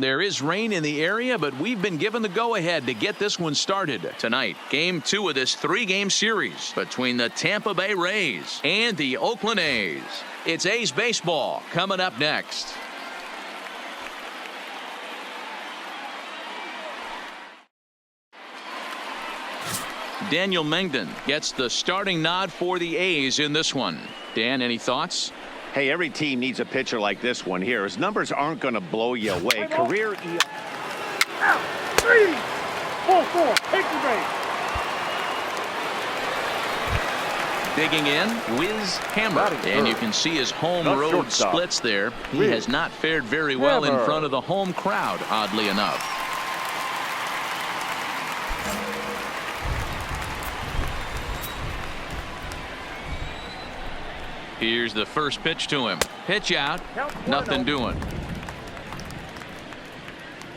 There is rain in the area, but we've been given the go-ahead to get this one started tonight. Game 2 of this 3-game series between the Tampa Bay Rays and the Oakland A's. It's A's baseball coming up next. Daniel Mengden gets the starting nod for the A's in this one. Dan, any thoughts? Hey, every team needs a pitcher like this one here. His numbers aren't going to blow you away. Career ERA. 3, 4, take the base. Digging in, Wiz Hammer, and you can see his home road splits there. He has not fared very well in front of the home crowd, oddly enough. Here's the first pitch to him. Pitch out. Nothing doing.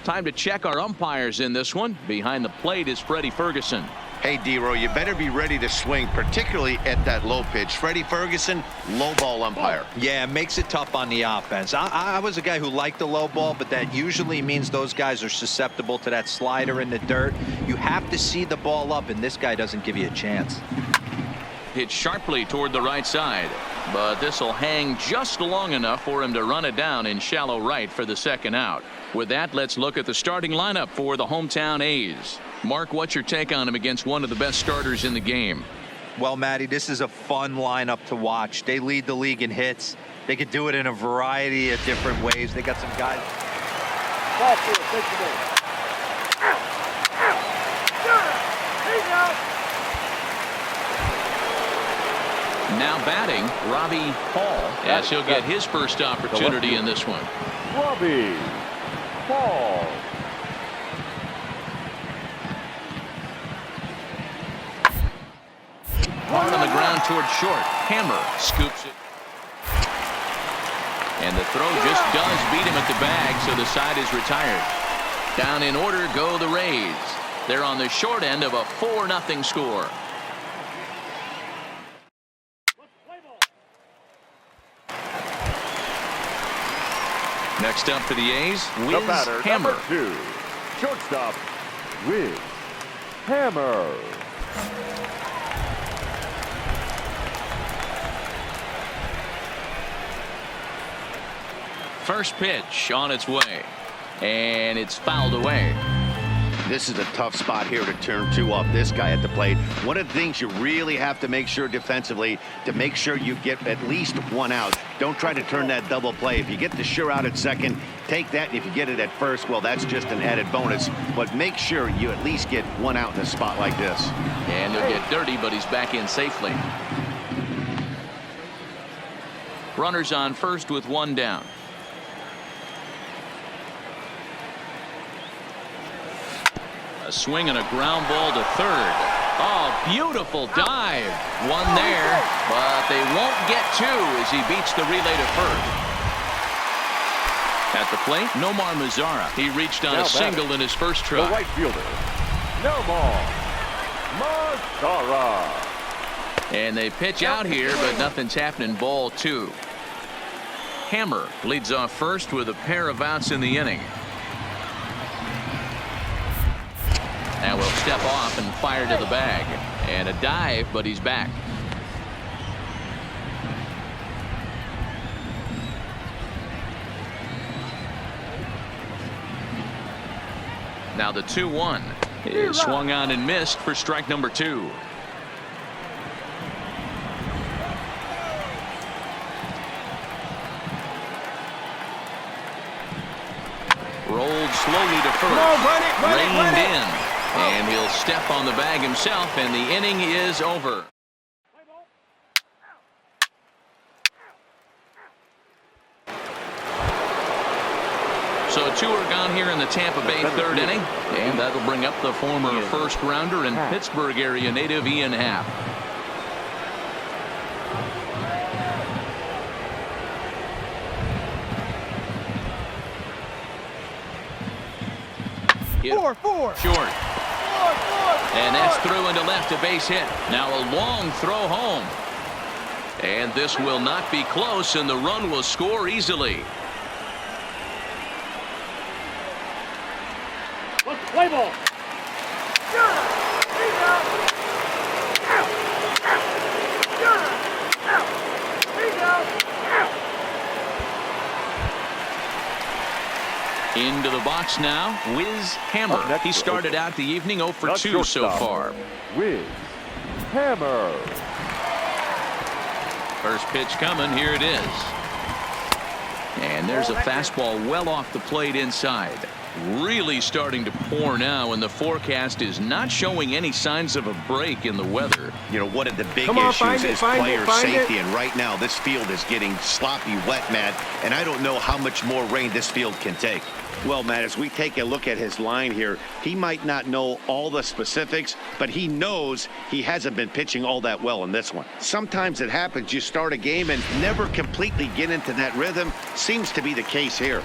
Time to check our umpires in this one. Behind the plate is Freddie Ferguson. Hey, D-Row, you better be ready to swing, particularly at that low pitch. Freddie Ferguson, low ball umpire. Yeah, it makes it tough on the offense. I was a guy who liked the low ball, but that usually means those guys are susceptible to that slider in the dirt. You have to see the ball up, and this guy doesn't give you a chance. Hit sharply toward the right side, but this will hang just long enough for him to run it down in shallow right for the second out. With that, let's look at the starting lineup for the hometown A's. Mark, what's your take on him against one of the best starters in the game? Well, Matty, this is a fun lineup to watch. They lead the league in hits. They could do it in a variety of different ways. They got some guys. Ball field, take the base. Now batting, Robbie Hall, as he'll get his first opportunity in this one. Robbie Hall. Hard on the ground toward short. Hammer scoops it. And the throw just does beat him at the bag, so the side is retired. Down in order go the Rays. They're on the short end of a 4-0 score. Next up for the A's, Wiz Hammer. Number 2, shortstop, Wiz Hammer. First pitch on its way, and it's fouled away. This is a tough spot here to turn 2 off this guy at the plate. One of the things you really have to make sure defensively to make sure you get at least 1 out. Don't try to turn that double play. If you get the sure out at second, take that. And if you get it at first, well, that's just an added bonus. But make sure you at least get 1 out in a spot like this. And he'll get dirty, but he's back in safely. Runners on first with 1 down. A swing and a ground ball to third. Oh, beautiful dive. 1 there, but they won't get 2 as he beats the relay to first. At the plate, Nomar Mazara. He reached on a single in his first try. The right fielder, Nomar Mazara. And they pitch out here, but nothing's happening. Ball 2. Hammer leads off first with a pair of outs in the inning. Now will step off and fire to the bag. And a dive, but he's back. Now the 2-1 is swung on and missed for strike number 2. Rolled slowly to first. Reined in. And he'll step on the bag himself, and the inning is over. So 2 are gone here in the Tampa Bay 3rd inning, and that'll bring up the former first-rounder and Pittsburgh area native Ian Happ. Short. And that's through into left, a base hit. Now a long throw home. And this will not be close, and the run will score easily. Play ball. Into the box now, Wiz Hammer. He started out the evening 0 for 2 so far. Wiz Hammer. First pitch coming. Here it is. And there's a fastball well off the plate inside. Really starting to pour now, and the forecast is not showing any signs of a break in the weather. You know, one of the big issues is player safety, and right now this field is getting sloppy wet, Matt, and I don't know how much more rain this field can take. Well, Matt, as we take a look at his line here, he might not know all the specifics, but he knows he hasn't been pitching all that well in this one. Sometimes it happens. You start a game and never completely get into that rhythm. Seems to be the case here.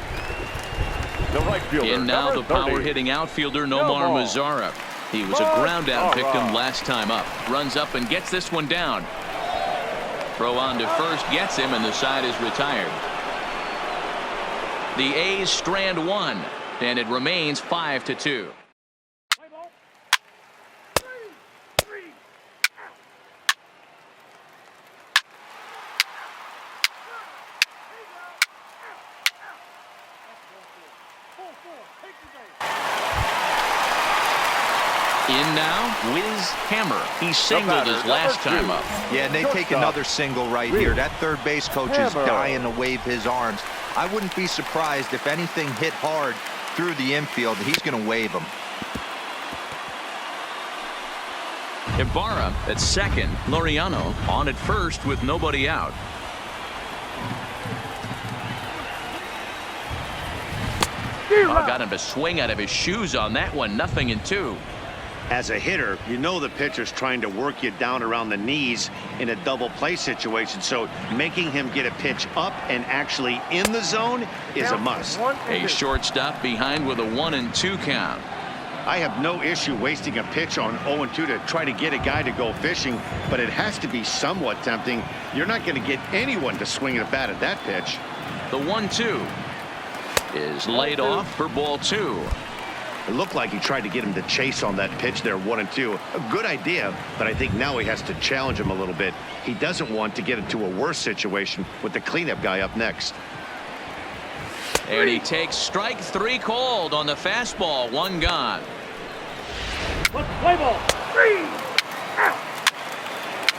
The right fielder. And now the power-hitting outfielder, Nomar Mazara. He was a ground-out victim last time up. Runs up and gets this one down. Throw on to first, gets him, and the side is retired. The A's strand one, and it remains 5-2. In now, Wiz Hammer. He singled his last time up. Yeah, and they take another single right here. That third base coach is dying to wave his arms. I wouldn't be surprised if anything hit hard through the infield. He's going to wave them. Ibarra at second. Laureano on at first with nobody out. Got him to swing out of his shoes on that one. 0-2. As a hitter, you know the pitcher's trying to work you down around the knees in a double play situation, so making him get a pitch up and actually in the zone is a must. A shortstop behind with a 1-2 count. I have no issue wasting a pitch on 0-2 to try to get a guy to go fishing, but it has to be somewhat tempting. You're not going to get anyone to swing a bat at that pitch. The 1-2 is laid off for ball 2. It looked like he tried to get him to chase on that pitch there, 1-2. A good idea, but I think now he has to challenge him a little bit. He doesn't want to get into a worse situation with the cleanup guy up next. And he takes strike 3 called on the fastball. 1 gone. Play ball. 3 out.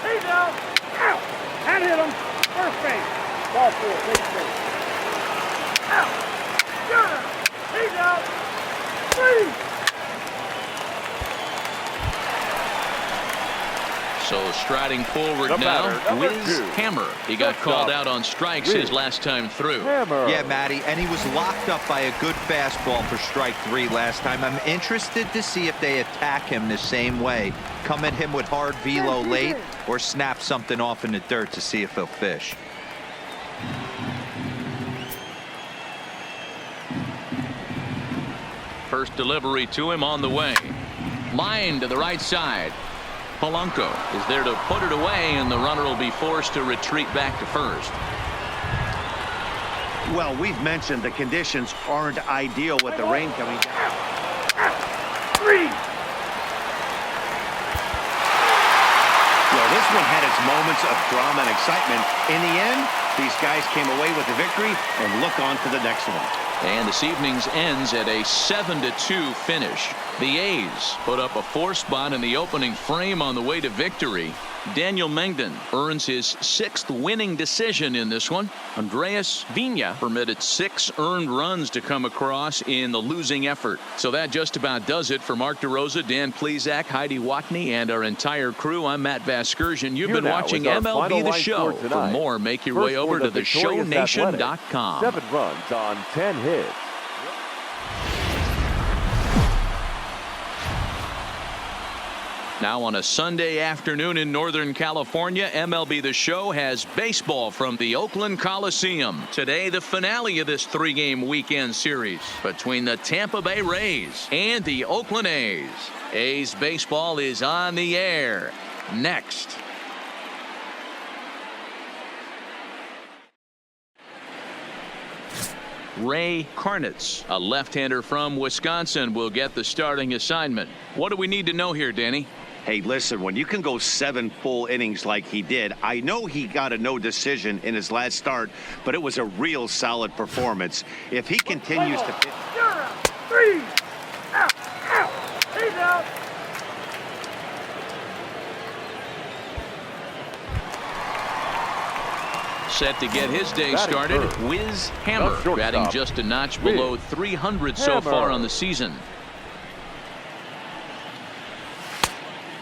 He's out. Out. And hit him. First base. Ball 4. First base. Out. He's out. 3. So striding forward now, Wiz Hammer. He got called out on strikes his last time through. Yeah, Matty, and he was locked up by a good fastball for strike 3 last time. I'm interested to see if they attack him the same way. Come at him with hard velo late or snap something off in the dirt to see if he'll fish. First delivery to him on the way. Line to the right side. Polanco is there to put it away, and the runner will be forced to retreat back to first. Well, we've mentioned the conditions aren't ideal with the rain coming down. 3. Well, this one had its moments of drama and excitement. In the end, these guys came away with the victory and look on to the next one. And this evening's ends at a 7-2 finish. The A's put up a 4 spot in the opening frame on the way to victory. Daniel Mengden earns his 6th winning decision in this one. Andreas Vina permitted 6 earned runs to come across in the losing effort. So that just about does it for Mark DeRosa, Dan Plesac, Heidi Watney, and our entire crew. I'm Matt Vasgersian. You've been watching MLB The Show. For more, make your way over to theshownation.com. 7 runs on 10 hits. Now on a Sunday afternoon in Northern California, MLB The Show has baseball from the Oakland Coliseum. Today, the finale of this 3-game weekend series between the Tampa Bay Rays and the Oakland A's. A's baseball is on the air next. Ray Karnitz, a left-hander from Wisconsin, will get the starting assignment. What do we need to know here, Danny? Hey, listen, when you can go 7 full innings like he did, I know he got a no decision in his last start, but it was a real solid performance. If he continues to pitch. You're out. 3. Out. Out. He's out. Set to get his day Batting started, first. Wiz Hammer, The shortstop, batting just a notch Wiz below 300 so far Hammer. on the season.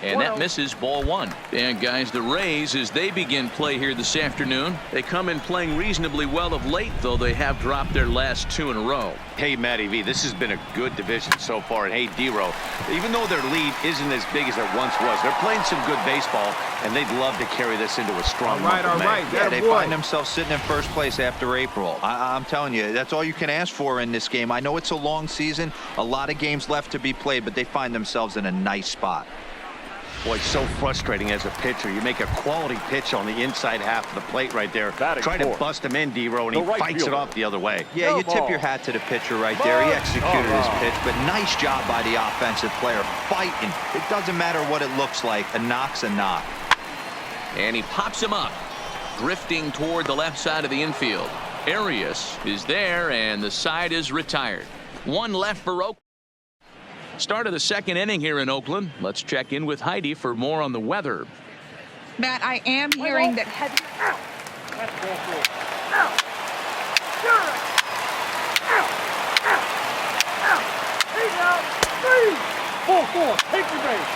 And that misses ball 1. And guys, the Rays, as they begin play here this afternoon, they come in playing reasonably well of late, though they have dropped their last 2 in a row. Hey, Matty V, this has been a good division so far. And hey, D-Row, even though their lead isn't as big as it once was, they're playing some good baseball, and they'd love to carry this into a strong month of May. Yeah, they find themselves sitting in first place after April. I'm telling you, that's all you can ask for in this game. I know it's a long season, a lot of games left to be played, but they find themselves in a nice spot. Boy, it's so frustrating as a pitcher. You make a quality pitch on the inside half of the plate right there. Batting Try to fourth. bust him in, D-Row, and The he right fights fielder. it off the other way. Yeah, No you tip ball. your hat to the pitcher right there. He executed his pitch, but nice job by the offensive player fighting. It doesn't matter what it looks like. A knock's a knock. And he pops him up, drifting toward the left side of the infield. Arias is there, and the side is retired. 1 left for Oakland. Start of the second inning here in Oakland. Let's check in with Heidi for more on the weather. Matt, I am hearing that heavy. That's ball 4. Out. You're out. Out. Out. He's out. 3. Ball 4. Take your base.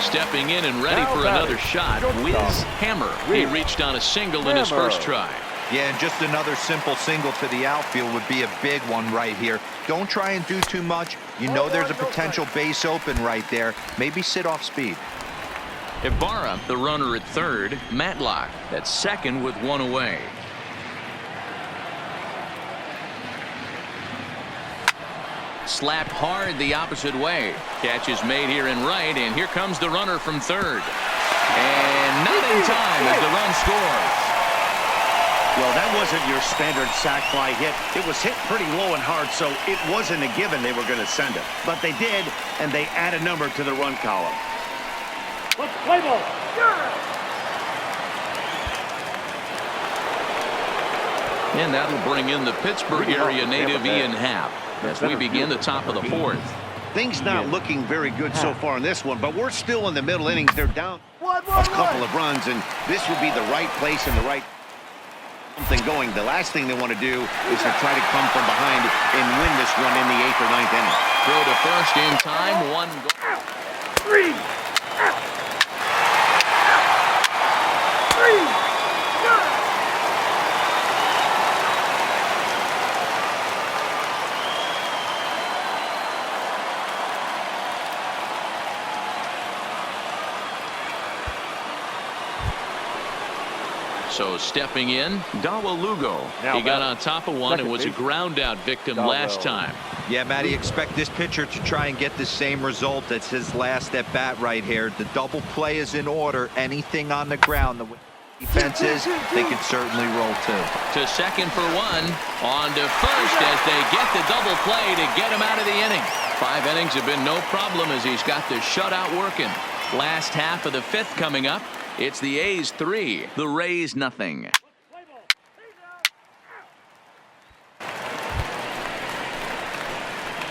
Stepping in and ready Now for batting. another shot, Shortstop. Wiz Hammer. He Wiz reached on a single in his Hammer. first try. Yeah, and just another simple single to the outfield would be a big one right here. Don't try and do too much. You know there's a potential base open right there. Maybe sit off speed. Ibarra, the runner at third. Matlock at second with 1 away. Slapped hard the opposite way. Catch is made here in right, and here comes the runner from third. And not in time as the run scores. Well, that wasn't your standard sac fly hit. It was hit pretty low and hard, so it wasn't a given they were going to send it. But they did, and they add a number to the run column. Let's play ball. You're out. And that'll bring in the Pittsburgh area native Ian Happ as we begin the top of the 4th. Things not looking very good so far in this one, but we're still in the middle innings. They're down a couple of runs, and this would be the right place and the right something going. The last thing they want to do is to try to come from behind and win this run in the 8th or 9th inning. Throw to first in time. 1 goal. 3. Out. Out. 3. You're out. So stepping in, Dawa Lugo. Now He got batting. on top of one and Second was a base. ground out victim Dawa. last time. Yeah, Matty, expect this pitcher to try and get the same result. That's his last at bat right here. The double play is in order. Anything on the ground, the defense is, they can certainly roll too. To second for 1. On to first as they get the double play to get him out of the inning. 5 innings have been no problem as he's got the shutout working. Last half of the 5th coming up. It's the A's 3, the Rays nothing. Play ball. He's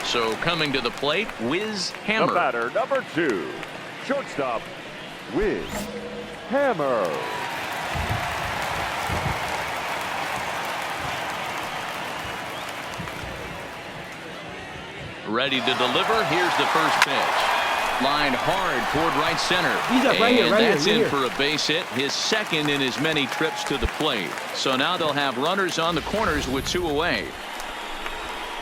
out. So coming to the plate, Wiz The Hammer. batter, number 2. Shortstop, Wiz Hammer. Ready to deliver. Here's the first pitch. Lined hard toward right center. He's up right here, And right here, that's right in here. for a base hit, his second in his many trips to the plate. So now they'll have runners on the corners with 2 away.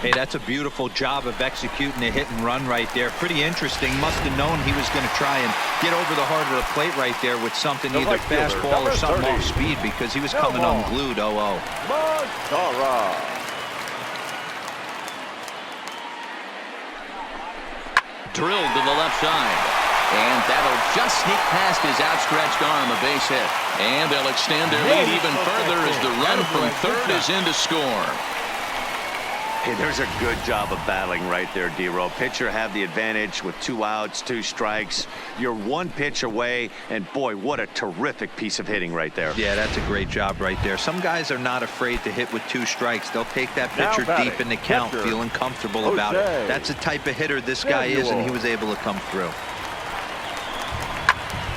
Hey, that's a beautiful job of executing a hit and run right there. Pretty interesting. Must have known he was going to try and get over the heart of the plate right there with something, The either right fielder, fastball number or something 30. off speed, because he was No coming ball. unglued 0-0. Mascara. Drilled to the left side. And that'll just sneak past his outstretched arm, a base hit. And they'll extend their lead even further as the run from third is in to score. Hey, there's a good job of battling right there, D-Row. Pitcher have the advantage with 2 outs, 2 strikes. You're 1 pitch away, and boy, what a terrific piece of hitting right there. Yeah, that's a great job right there. Some guys are not afraid to hit with 2 strikes. They'll take that pitcher deep in the count, feeling comfortable about it. That's the type of hitter this guy is, and he was able to come through.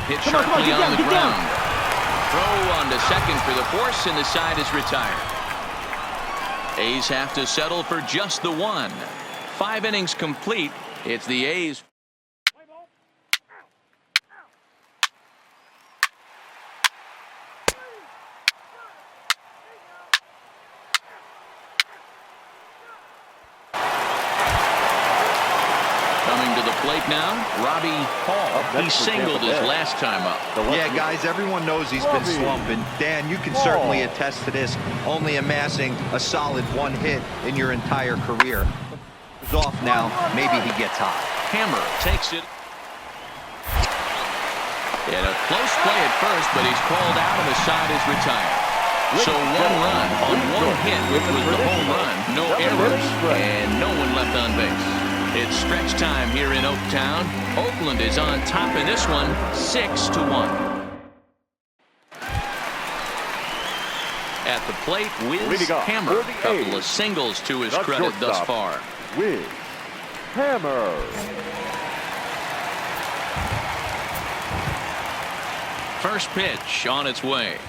Hit sharply on the ground. Throw on to second for the force, and the side is retired. A's have to settle for just the 1. 5 innings complete. It's the A's. Coming to the plate now, Robbie Hall. He singled his last time up. Yeah, guys, everyone knows he's been slumping. Dan, you can certainly attest to this, only amassing a solid 1 hit in your entire career. He's off now. Maybe he gets hot. Hammer takes it. And a close play at first, but he's called out and the side is retired. So 1 run on 1 hit, which was the home run. No errors and no one left on base. It's stretch time here in Oaktown. Oakland is on top in this one, 6-1. At the plate, Wiz Hammer. Couple of singles to his credit thus far. Wiz Hammer. First pitch on its way.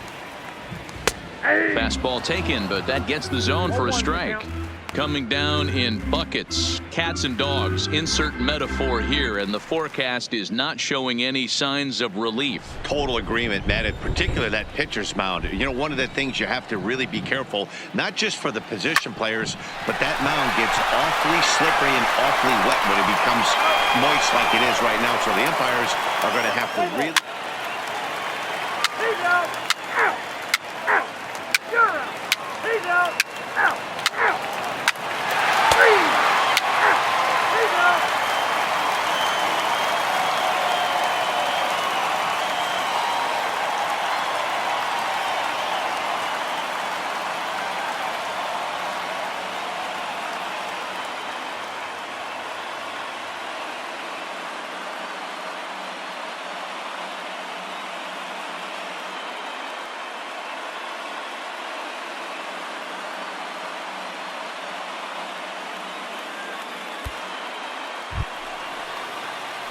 Fastball taken, but that gets the zone for a strike. Coming down in buckets, cats and dogs, insert metaphor here, and the forecast is not showing any signs of relief. Total agreement, Matt, in particular that pitcher's mound. You know, one of the things you have to really be careful, not just for the position players, but that mound gets awfully slippery and awfully wet when it becomes moist like it is right now. So the umpires are going to have to really... He's out. Out. Out. You're out. He's out. Out. Out.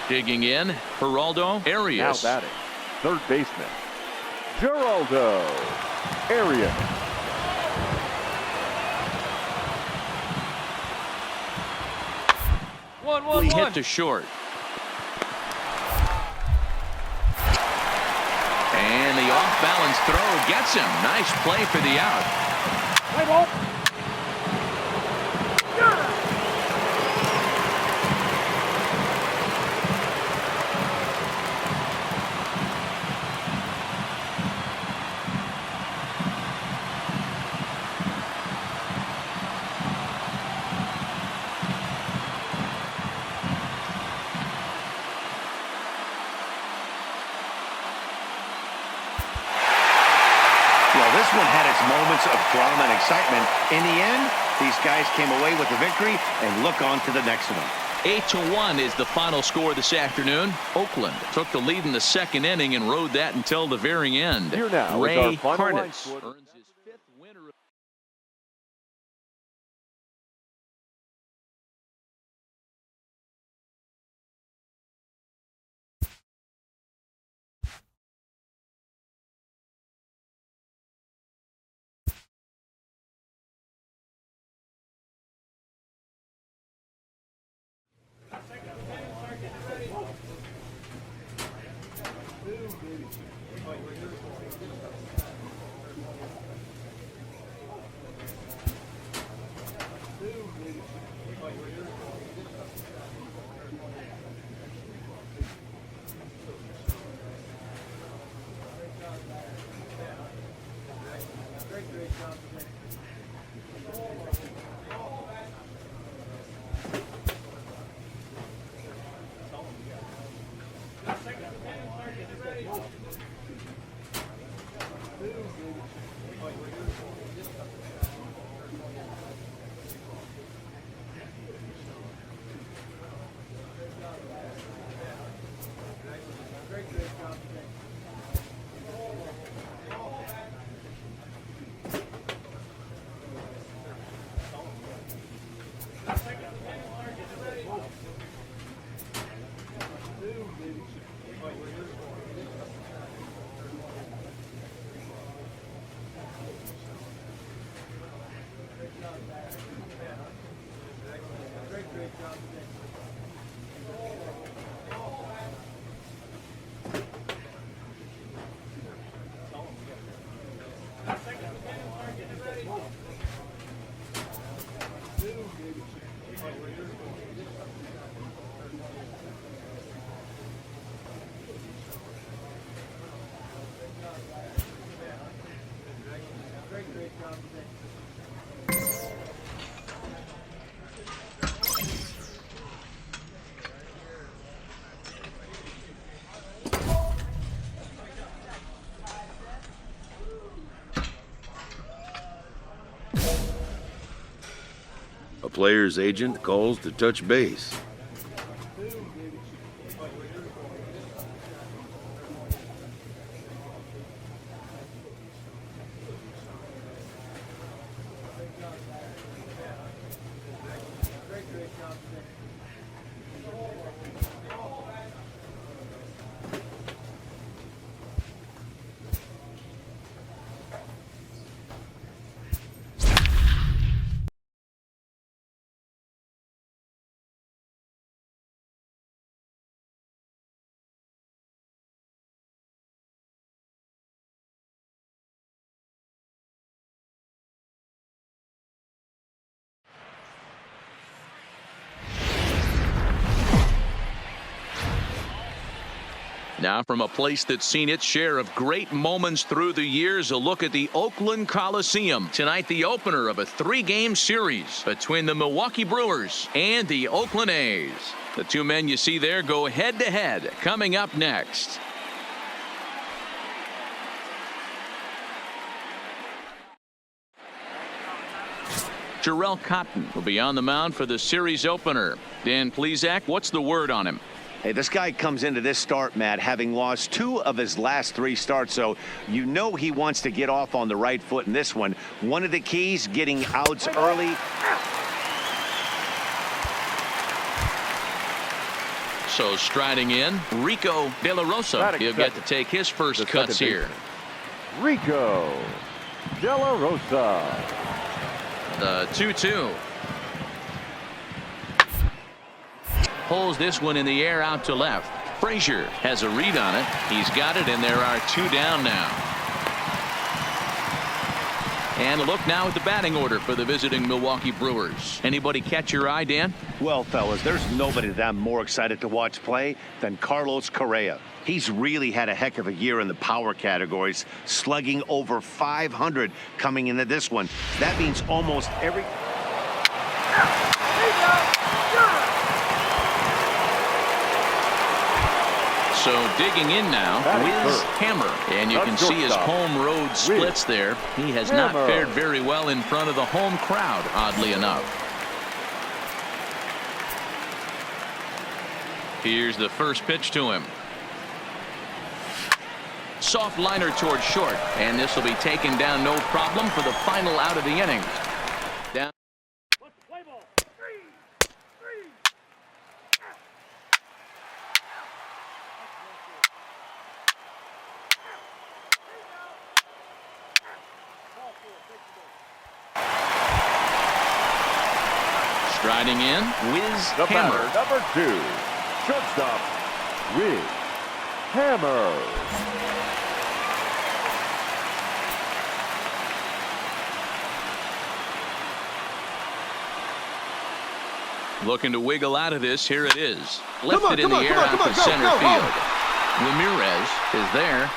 Digging in, Geraldo Arias. Now batting, third baseman, Geraldo Arias. He hit to short. And the off-balance throw gets him. Nice play for the out. Play ball. This one had its moments of drama and excitement. In the end, these guys came away with the victory and look on to the next one. 8-1 is the final score this afternoon. Oakland took the lead in the second inning and rode that until the very end. Here now is Ray our final line Harness score. earns his 5th winner. A player's agent calls to touch base. Now from a place that's seen its share of great moments through the years, a look at the Oakland Coliseum. Tonight, the opener of a 3-game series between the Milwaukee Brewers and the Oakland A's. The two men you see there go head-to-head coming up next. Jarrell Cotton will be on the mound for the series opener. Dan Plesac, what's the word on him? Hey, this guy comes into this start, Matt, having lost 2 of his last 3 starts, so you know he wants to get off on the right foot in this one. One of the keys, getting outs early. So striding in, Rico De La Rosa. He'll get to take his first cuts here. Rico De La Rosa. The 2-2. Pulls this one in the air out to left. Frazier has a read on it. He's got it, and there are 2 down now. And a look now at the batting order for the visiting Milwaukee Brewers. Anybody catch your eye, Dan? Well, fellas, there's nobody that I'm more excited to watch play than Carlos Correa. He's really had a heck of a year in the power categories, slugging over 500 coming into this one. That means almost every... So digging in now, Wiz Hammer. And you can see his home road splits there. He has not fared very well in front of the home crowd, oddly enough. Here's the first pitch to him. Soft liner towards short. And this will be taken down no problem for the final out of the inning. Down. Striding in, Wiz Hammer. Number 2, shortstop, Wiz Hammer. Looking to wiggle out of this. Here it is. Lifted in the air out to center field. Ramirez is there.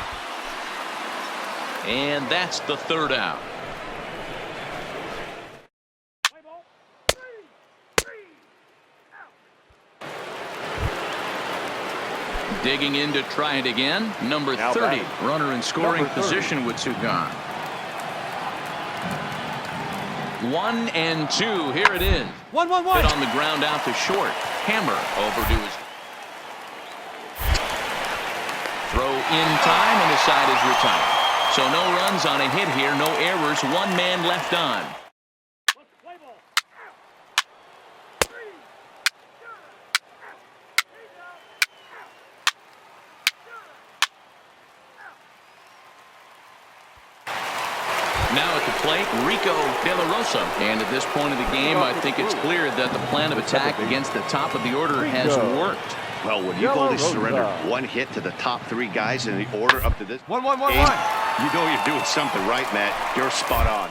And that's the 3rd out. Digging in to try it again. Number 30. Runner in scoring position with 2 gone. 1-2. Here it is. 1-1-1. Hit on the ground out to short. Hammer over to his throw in time, and the side is retired. So no runs on a hit here, no errors, one man left on. Now at the plate, Rico De La Rosa. And at this point of the game, I think it's clear that the plan of attack against the top of the order has worked. Well, when you've only surrendered one hit to the top three guys in the order up to this 1-1-1-1. game, you know you're doing something right, Matt. You're spot on.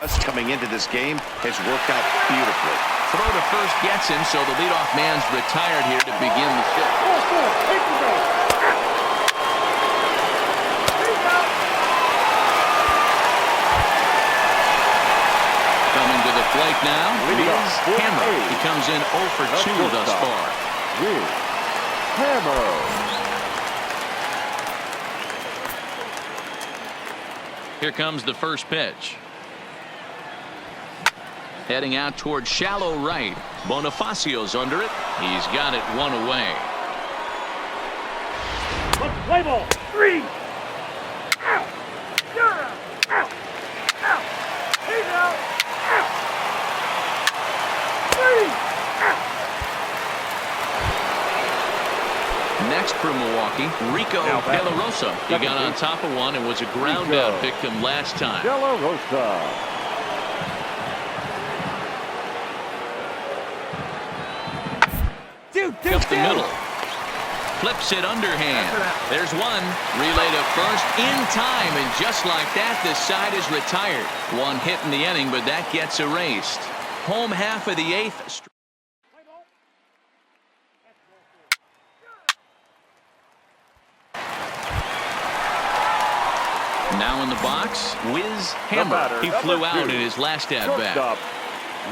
Us coming into this game has worked out beautifully. Throw to first gets him, so the leadoff man's retired here to begin the fifth. Coming to the plate now is Hammer. He comes in 0 for 2 thus far. Hammer. Here comes the first pitch. Heading out towards shallow right. Bonifacio's under it. He's got it one away. Let's play ball. 3. Out. You're out. Out. Out. He's out. Out. 3. Out. Next for Milwaukee, Rico De La Rosa. He got on top of one and was a ground out victim last time. De La Rosa. Up the middle. Flips it underhand. There's one. Relay to first in time, and just like that, this side is retired. One hit in the inning, but that gets erased. Home half of the 8th. Now in the box, Wiz Hammer. He flew out in his last at-bat.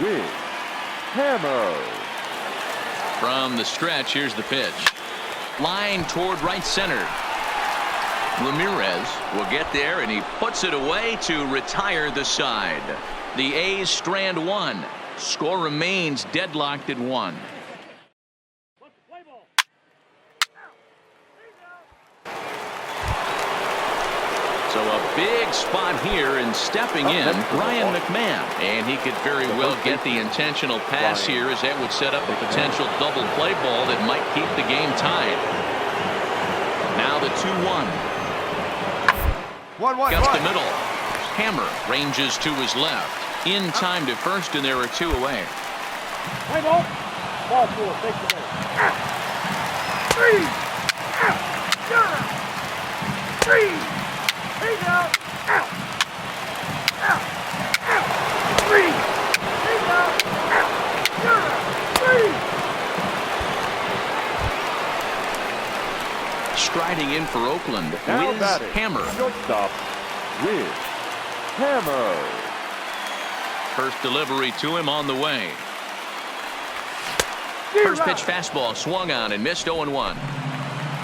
Wiz Hammer. From the stretch, here's the pitch. Line toward right center. Ramirez will get there, and he puts it away to retire the side. The A's strand one. Score remains deadlocked at 1. So a big spot here, and stepping in, Ryan McMahon. And he could very well get the intentional pass here, as that would set up a potential double play ball that might keep the game tied. Now the 2-1. Gets the middle. Hammer ranges to his left. In time to first, and there are 2 away. Play ball. Ball 4. Take the ball. 3. Out. You're out. 3. He's out. Out. Out. Out. 3. He's out. Out. You're out. 3. Striding in for Oakland, Wiz Hammer. Shortstop, Wiz Hammer. First delivery to him on the way. First pitch fastball swung on and missed 0-1.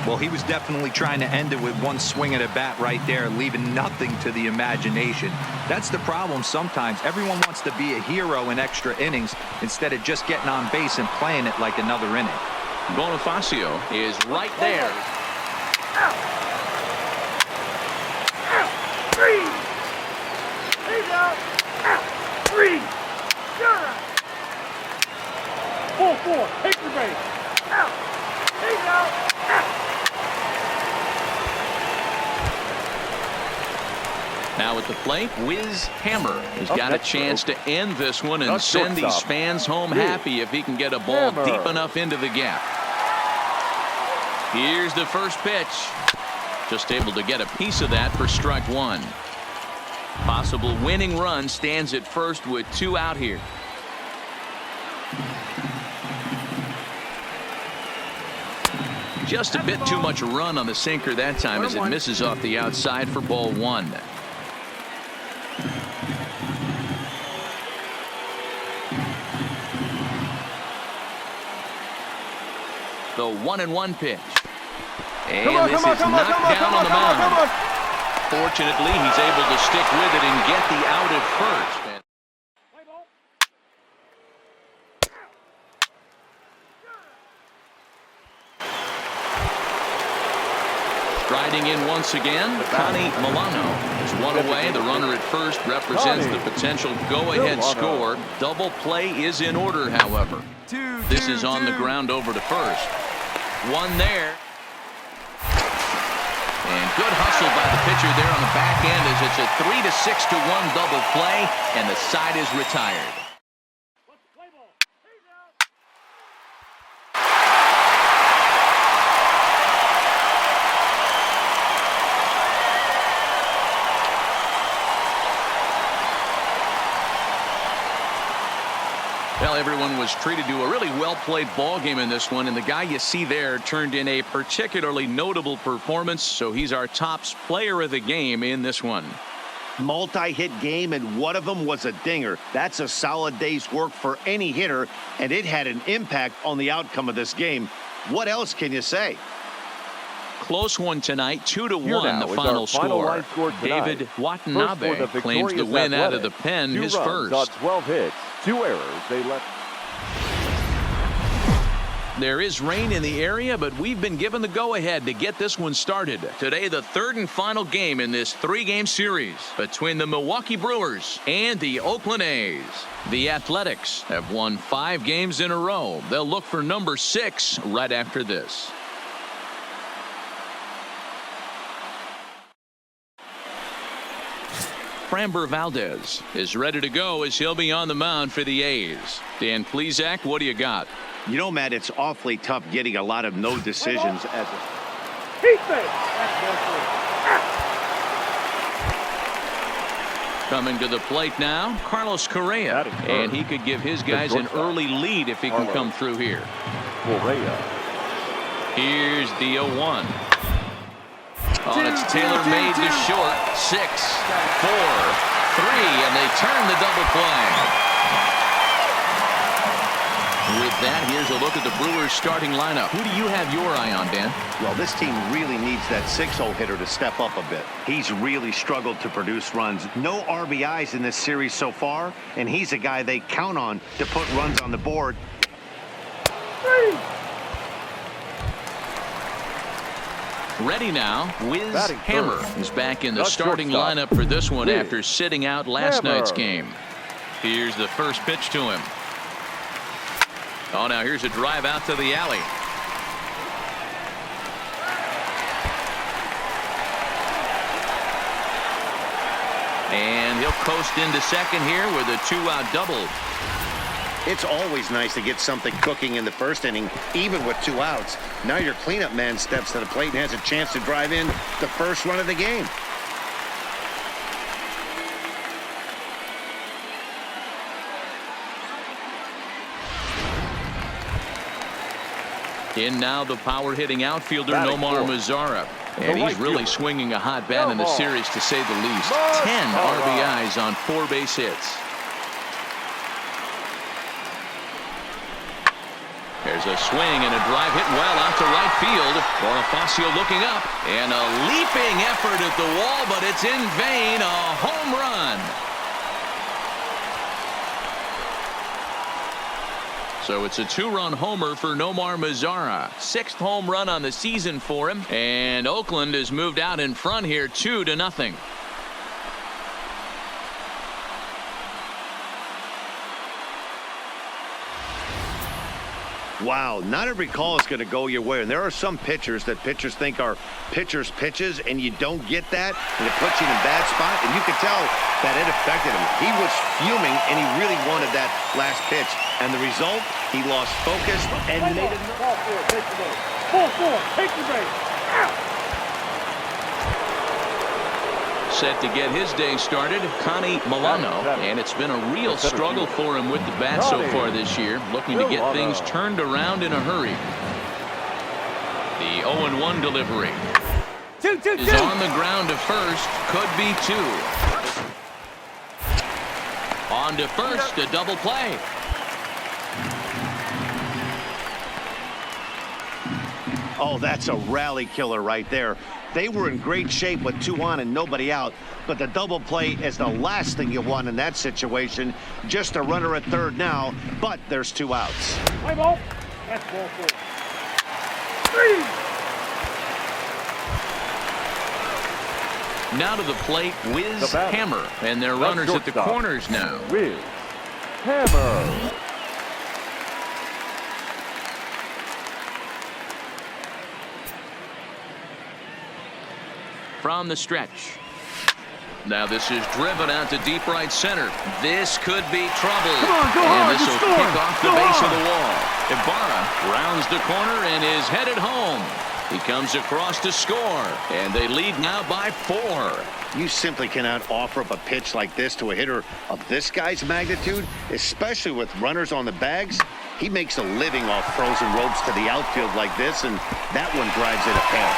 Well, he was definitely trying to end it with one swing at a bat right there, leaving nothing to the imagination. That's the problem sometimes. Everyone wants to be a hero in extra innings instead of just getting on base and playing it like another inning. Bonifacio is right there. Out. Out. 3. He's out. Out. 3. You're out. 4. Take the base. Out. He's out. Out. Now at the plate, Wiz Hammer has got a chance to end this one and send these fans home happy if he can get a ball deep enough into the gap. Here's the first pitch. Just able to get a piece of that for strike 1. Possible winning run stands at first with 2 out here. Just a bit too much run on the sinker that time as it misses off the outside for ball 1. The 1-1 pitch. And this is knocked down on the mound. Fortunately, he's able to stick with it and get the out at first. Standing in once again, Connie Milano is one away. The runner at first represents the potential go-ahead score. Double play is in order, however. This is on the ground over to first. One there. And good hustle by the pitcher there on the back end as it's a 3-6-1 double play, and the side is retired. Well, everyone was treated to a really well-played ball game in this one, and the guy you see there turned in a particularly notable performance, so he's our top player of the game in this one. Multi-hit game, and one of them was a dinger. That's a solid day's work for any hitter, and it had an impact on the outcome of this game. What else can you say? Close one tonight, 2-1 the final score. David Watanabe claims the win out of the pen, his first. On 12 hits, 2 errors. They left. There is rain in the area, but we've been given the go-ahead to get this one started. Today, the third and final game in this 3-game series between the Milwaukee Brewers and the Oakland A's. The Athletics have won 5 games in a row. They'll look for number 6 right after this. Framber Valdez is ready to go as he'll be on the mound for the A's. Dan Plesac, what do you got? You know, Matt, it's awfully tough getting a lot of no decisions as a... Coming to the plate now, Carlos Correa, and he could give his guys an early lead if he can come through here. Here's the 0-1. Oh, it's tailor-made to short. 6, 4, 3, and they turn the double play. With that, here's a look at the Brewers starting lineup. Who do you have your eye on, Dan? Well, this team really needs that 6-hole hitter to step up a bit. He's really struggled to produce runs. No RBIs in this series so far, and he's a guy they count on to put runs on the board. Ready now, Wiz Hammer is back in the starting lineup for this one after sitting out last night's game. Here's the first pitch to him. Oh, now here's a drive out to the alley. And he'll coast into second here with a 2-out double. It's always nice to get something cooking in the first inning, even with 2 outs. Now your cleanup man steps to the plate and has a chance to drive in the first run of the game. In now the power-hitting outfielder Nomar Mazara. And he's really swinging a hot bat in the series, to say the least. 10 RBIs on 4 base hits. There's a swing and a drive hit well out to right field. Bonifacio looking up, and a leaping effort at the wall, but it's in vain. A home run. So it's a 2-run homer for Nomar Mazara. 6th home run on the season for him, and Oakland has moved out in front here 2-0. Wow, not every call is going to go your way, and there are some pitchers that pitchers think are pitchers' pitches, and you don't get that, and it puts you in a bad spot, and you could tell that it affected him. He was fuming, and he really wanted that last pitch, and the result, he lost focus and made it. Ball 4, take the base. Ball 4, take the base. Set to get his day started, Connie Milano, and it's been a real struggle for him with the bat so far this year, looking to get things turned around in a hurry. The 0-1 delivery is on the ground to first, could be 2. On to first, a double play. Oh, that's a rally killer right there. They were in great shape with 2 on and nobody out, but the double play is the last thing you want in that situation. Just a runner at third now, but there's 2 outs. Play ball. That's ball 4. 3. Now to the plate, Wiz The batter. Hammer. And their The runners at the shortstop. corners now. Wiz Hammer. From the stretch. Now this is driven out to deep right center. This could be trouble. Come on, go and hard, this will just score. kick off the Go base of hard. the wall. Ibarra rounds the corner and is headed home. He comes across to score, and they lead now by 4. You simply cannot offer up a pitch like this to a hitter of this guy's magnitude, especially with runners on the bags. He makes a living off frozen ropes to the outfield like this, and that one drives it uphill.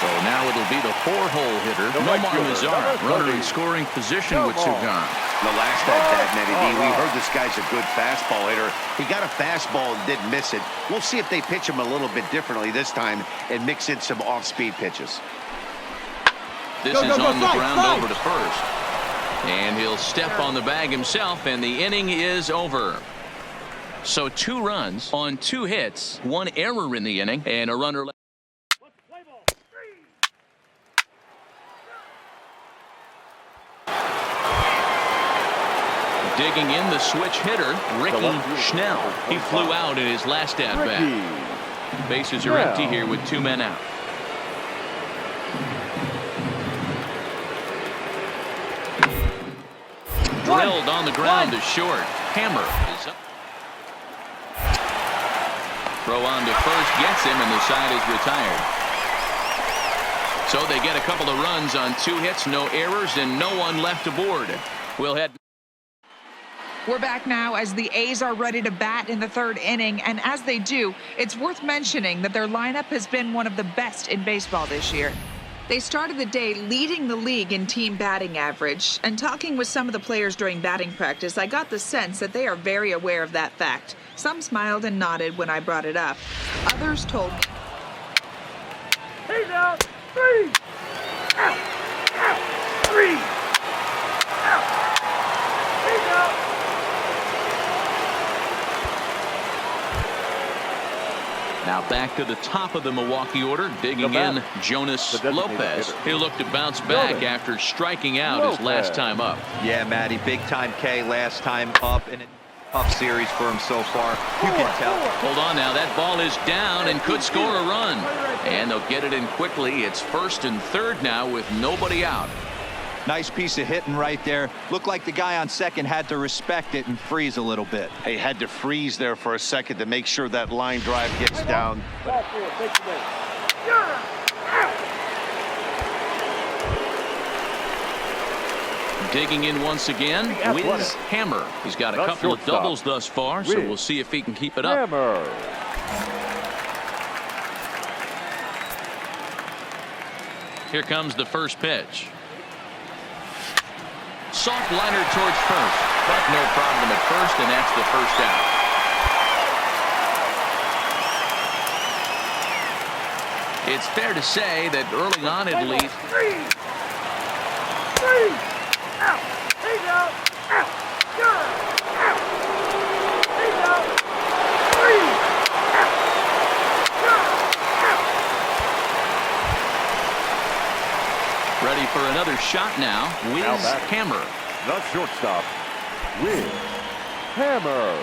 So now it'll be the 4-hole hitter, The Nomar right fielder, Mazara, number runner 30. in scoring position with 2 gone. The last at bat, Nettie D, we heard this guy's a good fastball hitter. He got a fastball and didn't miss it. We'll see if they pitch him a little bit differently this time and mix in some off-speed pitches. This Go, is go, go, on the fight, ground fight. over to first. And he'll step on the bag himself, and the inning is over. So 2 runs on 2 hits, 1 error in the inning, and a runner left. Digging in the switch hitter, Ricky Schnell. He flew out in his last at-bat. Ricky. Bases are empty here with 2 men out. Drilled on the ground to short. Hammer is up. Throw on to first gets him, and the side is retired. So they get a couple of runs on 2 hits, no errors, and no one left aboard. We'll head. We're back now as the A's are ready to bat in the 3rd inning, and as they do, it's worth mentioning that their lineup has been one of the best in baseball this year. They started the day leading the league in team batting average, and talking with some of the players during batting practice, I got the sense that they are very aware of that fact. Some smiled and nodded when I brought it up. Others told me, He's out. 3. Out. Out. 3. Out. He's out. Now back to the top of the Milwaukee order, digging The in batter. Jonas The designated Lopez. hitter. He'll look to bounce back Lopez. after striking out his last Lopez. time up. Yeah, Matty, big-time K last time up in a tough series for him so far. You can tell. Hold on now, that ball is down and could score a run. And they'll get it in quickly. It's 1st and 3rd now with nobody out. Nice piece of hitting right there. Looked like the guy on second had to respect it and freeze a little bit. He had to freeze there for a second to make sure that line drive gets down. Ball 4. Take the base. You're out. Digging in once again, Athletic. Wiz Hammer. He's got a The couple of shortstop. doubles thus far, so Wiz we'll see if he can keep it up. Hammer. Here comes the first pitch. Soft liner towards first, but no problem at first, and that's the first out. It's fair to say that early on at least. 3. 3. Out. He's out. Out. You're out. He's out. 3. Out. You're out. Ready for another shot now. Wiz Now batting. Hammer. The shortstop. Wiz Hammer.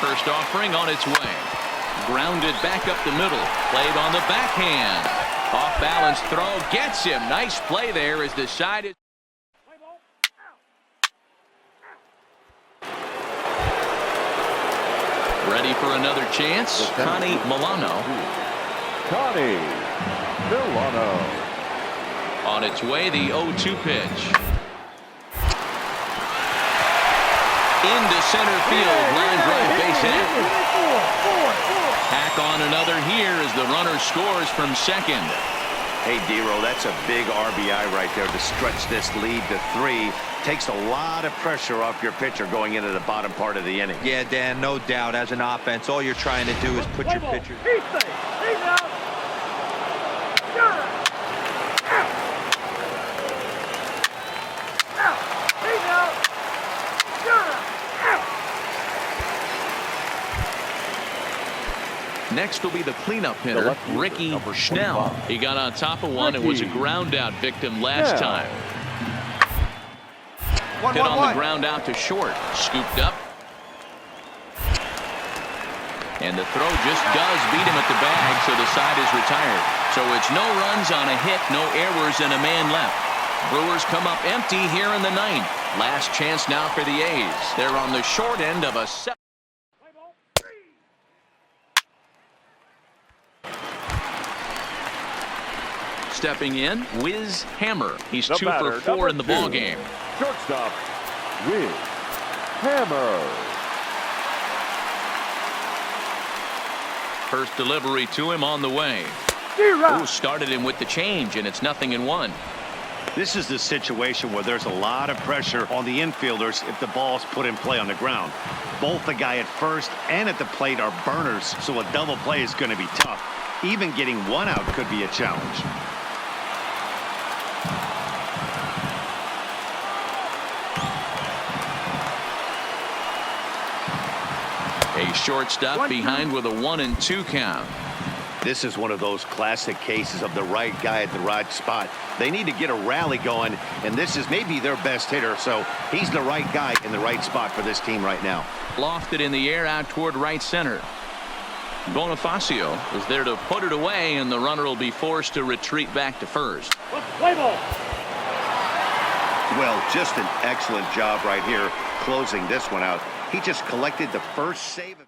First offering on its way. Grounded back up the middle. Played on the backhand. Off balance throw gets him. Nice play there as the side is. Ready for another chance. Connie Milano. Connie Milano. On its way, the 0-2 pitch. Into center field. Line drive base hit. 4. Tack on another here as the runner scores from second. Hey, D-Row, that's a big RBI right there to stretch this lead to 3. Takes a lot of pressure off your pitcher going into the bottom part of the inning. Yeah, Dan, no doubt. As an offense, all you're trying to do is put your pitcher. He's safe. He's out. You're out. Out. He's out. You're out. Next will be the cleanup hitter, left fielder, Ricky number Schnell. 25. He got on top of one and was a Ricky ground out victim last Schnell. time. Hit on the ground out to short. Scooped up. And the throw just does beat him at the bag, so the side is retired. So it's no runs on a hit, no errors, and a man left. Brewers come up empty here in the ninth. Last chance now for the A's. They're on the short end of a 7. Stepping in, Wiz Hammer. He's The 2 batter, for 4 in the number ball 2. game. Shortstop, Wiz Hammer. First delivery to him on the way. Zero. Ooh, started him with the change, and it's 0-1. This is the situation where there's a lot of pressure on the infielders if the ball's put in play on the ground. Both the guy at first and at the plate are burners, so a double play is going to be tough. Even getting one out could be a challenge. A shortstop behind with a 1-2 count. This is one of those classic cases of the right guy at the right spot. They need to get a rally going, and this is maybe their best hitter, so he's the right guy in the right spot for this team right now. Lofted in the air out toward right center. Bonifacio is there to put it away, and the runner will be forced to retreat back to first. Play ball. Well, just an excellent job right here closing this one out. He just collected the first save of